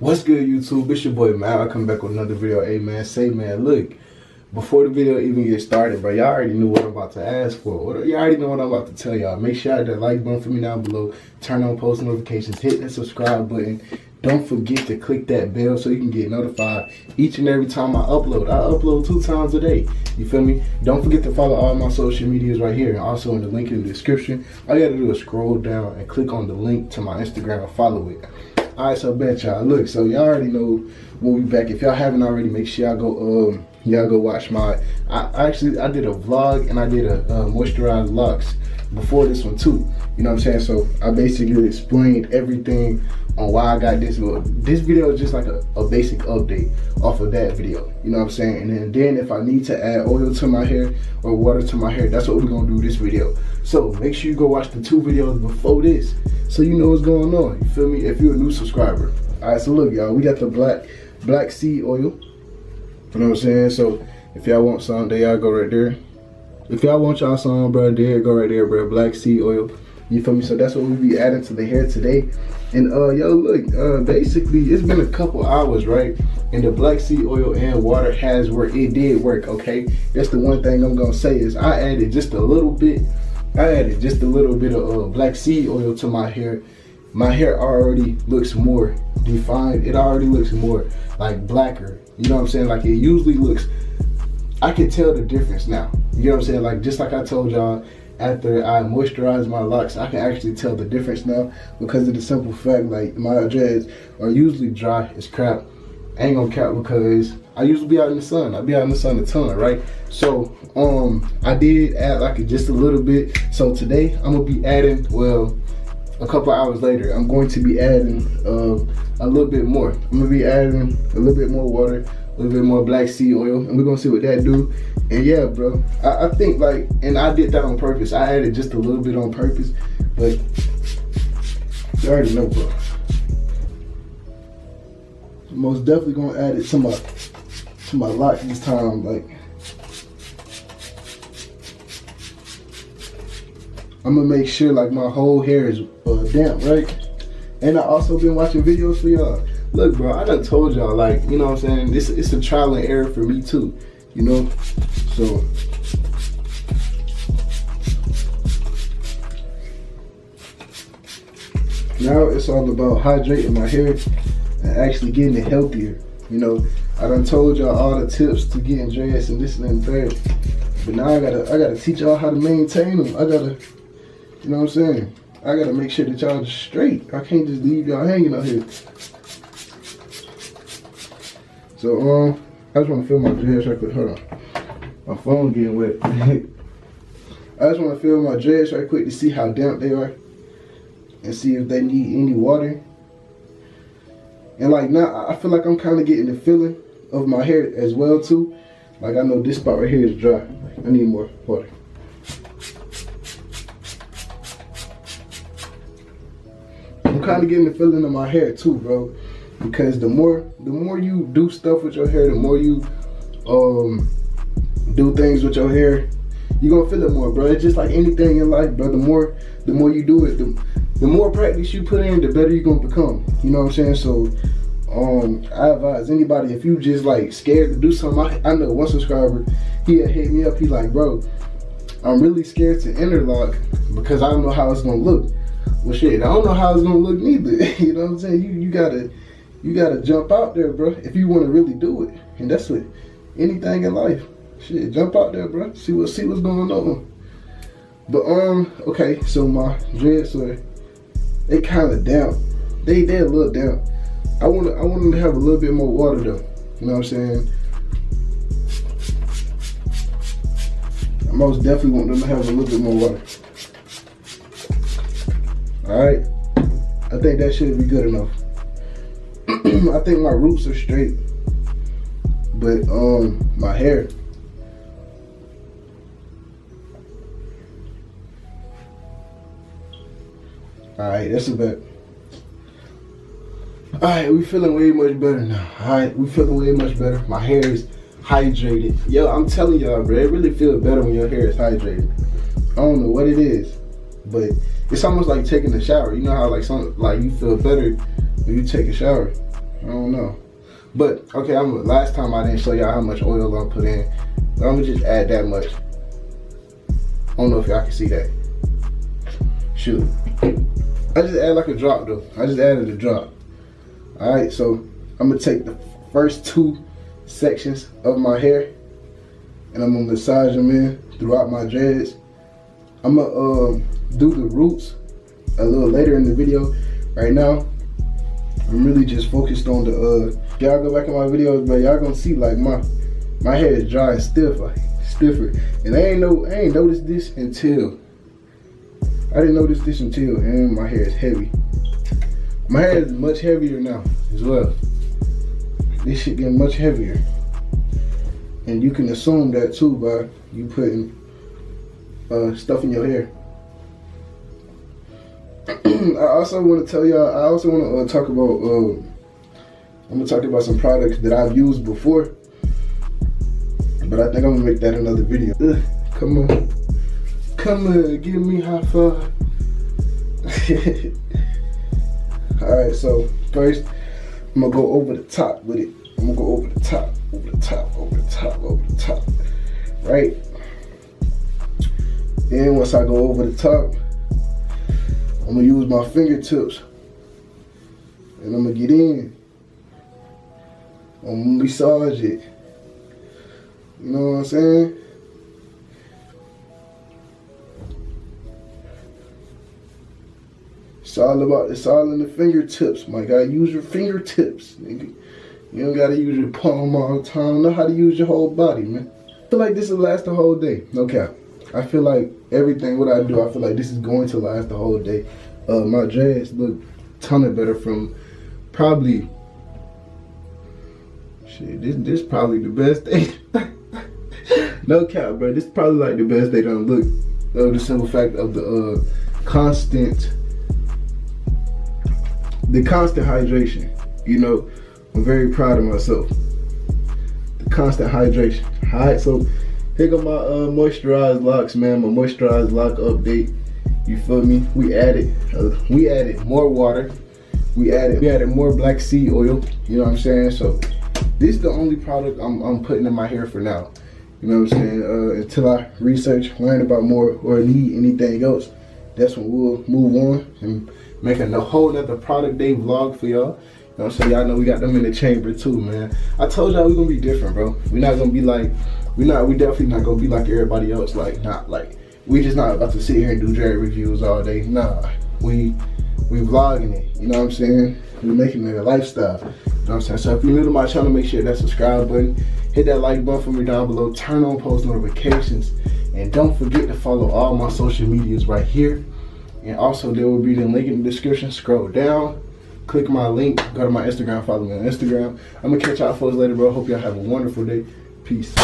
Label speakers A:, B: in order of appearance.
A: What's good, YouTube? It's your boy Mal. I come back with another video. Hey man, man, look, before the video even gets started, bro, y'all already knew what I'm about to ask for. Y'all already know what I'm about to tell y'all. Make sure you hit that like button for me down below. Turn on post notifications. Hit that subscribe button. Don't forget to click that bell so you can get notified each and every time I upload. I upload 2 times a day. You feel me? Don't forget to follow all my social medias right here and also in the link in the description. All you gotta do is scroll down and click on the link to my Instagram and follow it. Alright, so bet y'all. Look, so y'all already know we'll be back. If y'all haven't already, make sure y'all go watch my. I did a vlog and I did a moisturized locks before this one too. You know what I'm saying? So I basically explained everything on why I got this. This video is just like a basic update off of that video. You know what I'm saying? And then if I need to add oil to my hair or water to my hair, that's what we're gonna do this video. So make sure you go watch the 2 videos before this, so you know what's going on. You feel me? If you're a new subscriber. All right, so look, y'all, we got the black seed oil. You know what I'm saying? So if y'all want some, there y'all go right there. If y'all want y'all some, bro, there go right there, bro. Black seed oil. You feel me? So that's what we'll be adding to the hair today. And yo, look, basically it's been a couple hours, right? And the black seed oil and water has worked. It did work, okay? That's the one thing I'm gonna say is I added just a little bit. Of black seed oil to my hair. My hair already looks more defined. It already looks more like blacker. You know what I'm saying? Like it usually looks, I can tell the difference now. You know what I'm saying? Like just like I told y'all, after I moisturize my locks, I can actually tell the difference now because of the simple fact, like my dreads are usually dry as crap. I ain't gonna cap because I usually be out in the sun. I be out in the sun a ton, right? So I did add like just a little bit. So today I'm gonna be adding, well, a couple hours later, I'm going to be adding a little bit more. I'm gonna be adding a little bit more water, a little bit more black seed oil, and we're gonna see what that do. And yeah, bro, I think like, and I did that on purpose. I added just a little bit on purpose, but you already know, bro. Most definitely gonna add it to my locks this time. Like I'm gonna make sure like my whole hair is damp, right? And I also been watching videos for y'all. Look, bro, I done told y'all, like, you know what I'm saying? It's a trial and error for me too, you know? So now it's all about hydrating my hair and actually getting it healthier. You know, I done told y'all all the tips to getting dreads and this and that, but now I gotta teach y'all how to maintain them. I gotta, you know what I'm saying? I gotta make sure that y'all just straight. I can't just leave y'all hanging out here. So I just wanna feel my dreads right quick. Hold on, my phone getting wet. I just wanna feel my dreads right quick to see how damp they are and see if they need any water. And like now, I feel like I'm kind of getting the feeling of my hair as well too. Like I know this spot right here is dry. I need more water. I'm kind of getting the feeling of my hair too, bro. Because the more you do stuff with your hair, the more you do things with your hair, you're gonna feel it more, bro. It's just like anything in life, bro. The more you do it, the more practice you put in, the better you're gonna become. You know what I'm saying? So I advise anybody, if you just like scared to do something, I know one subscriber, he had hit me up, he like, bro, I'm really scared to interlock because I don't know how it's gonna look. Well shit, I don't know how it's gonna look neither. You know what I'm saying? You gotta jump out there, bro, if you wanna really do it. And that's with anything in life. Shit, jump out there, bro. See what's going on. But okay, so my dreads are, they kind of damp. They a little damp. I want them to have a little bit more water though. You know what I'm saying? I most definitely want them to have a little bit more water. All right, I think that should be good enough. I think my roots are straight, but my hair. Alright, that's a bet. Alright, we feeling way much better now. Alright, we feeling way much better. My hair is hydrated. Yo, I'm telling y'all, bro, it really feels better when your hair is hydrated. I don't know what it is, but it's almost like taking a shower. You know how like you feel better when you take a shower. I don't know. But okay, last time I didn't show y'all how much oil I put in. I'm gonna just add that much. I don't know if y'all can see that. Shoot. I just add like a drop though. I just added a drop. Alright, so I'm gonna take the first 2 sections of my hair and I'm gonna massage them in throughout my dreads. I'm gonna do the roots a little later in the video. Right now, I'm really just focused on the y'all go back in my videos, but y'all gonna see like my hair is dry and stiff, like stiffer. And I ain't noticed this until and my hair is heavy. My hair is much heavier now as well. This shit getting much heavier. And you can assume that too by you putting stuff in your hair. I also want to tell y'all, I also want to talk about, I'm going to talk about some products that I've used before. But I think I'm going to make that another video. Come on. Come on, give me high five. Alright, so first, I'm going to go over the top with it. I'm going to go over the top, over the top, over the top, over the top. Right? Then once I go over the top, I'm gonna use my fingertips and I'm gonna get in. I'm gonna massage it. You know what I'm saying? It's all in the fingertips, my guy. Use your fingertips, nigga. You don't gotta use your palm all the time. Know how to use your whole body, man. I feel like this will last the whole day. Okay. I feel like everything what I do, I feel like this is going to last the whole day. My dreads look a ton of better from probably, shit, this probably the best day. No cap, bro. This is probably like the best day done look. The simple fact of the constant hydration. You know, I'm very proud of myself. The constant hydration. Alright, so here go my moisturized locks, man. My moisturized lock update. You feel me? We added more water. We added more black seed oil. You know what I'm saying? So this is the only product I'm putting in my hair for now. You know what I'm saying? Until I research, learn about more, or need anything else, that's when we'll move on and make a whole nother product day vlog for y'all. You know what I'm saying? Y'all know we got them in the chamber too, man. I told y'all we're gonna be different, bro. We're not gonna be like, we definitely not gonna be like everybody else. Like, not like, we just not about to sit here and do dread reviews all day. Nah, we vlogging it. You know what I'm saying? We're making it a lifestyle. You know what I'm saying? So if you're new to my channel, make sure that subscribe button, hit that like button for me down below, turn on post notifications, and don't forget to follow all my social medias right here. And also there will be the link in the description. Scroll down, click my link, go to my Instagram, follow me on Instagram. I'm gonna catch y'all folks later, bro. Hope y'all have a wonderful day. Peace.